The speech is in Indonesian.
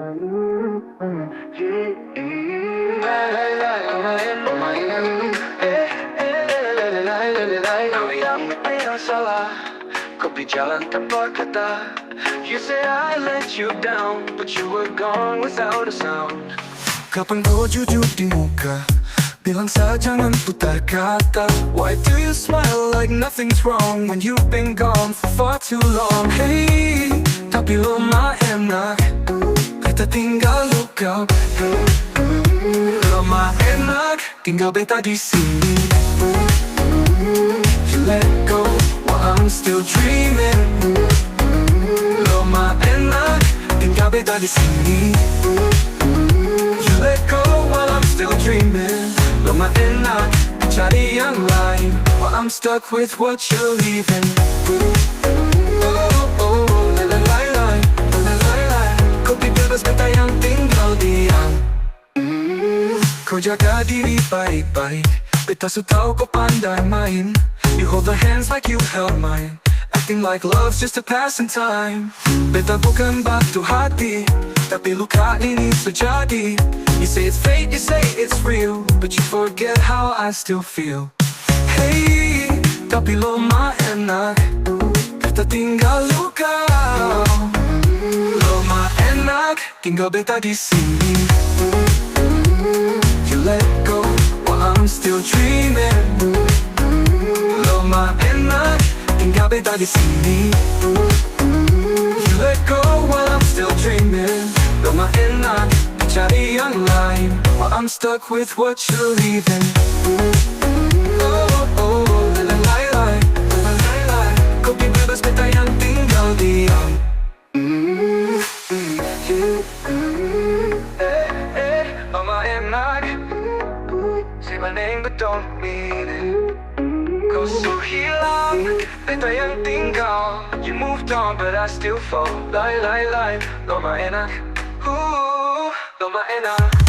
Yang salah, kau berjalan tanpa kata. You say I let you down, but you were gone without a sound. Kapan kau jujur di muka, bilang saja jangan putar kata. Why do you smile like nothing's wrong when you've been gone for far too long? Hey, tapi lo mah enak, kita tinggal luka. Lo mah enak, tinggal beta di sini. You let go while I'm still dreaming. Lo mah enak, tinggal beta di sini. You let go while I'm still dreaming. Lo mah enak, cari yang lain while I'm stuck with what you're leaving. Kopi bebas beta yang tinggal diam. Kau jaga diri baik-baik, beta su tahu kau pandai main. You hold the hands like you held mine, acting like love's just a passing time. Beta bukan batu hati, tapi luka ini sejadi. You say it's fate, you say it's real, but you forget how I still feel. Hey, tapi lo mah enak, kita tinggal luka. Lo mah enak, tinggal beta di sini. You let go while I'm still dreaming. Lo mah enak, tinggal beta di sini. You let go while I'm still dreaming. Lo mah enak, cari yang lain while I'm stuck with what you're leaving. Lalai, kopi bebas beta yang tinggal diam. Lo mah enak, say my name but don't mean it. Kau so hilang, beta yang tinggal. You moved on but I still fall. Lie, lo mah enak. Lo mah enak.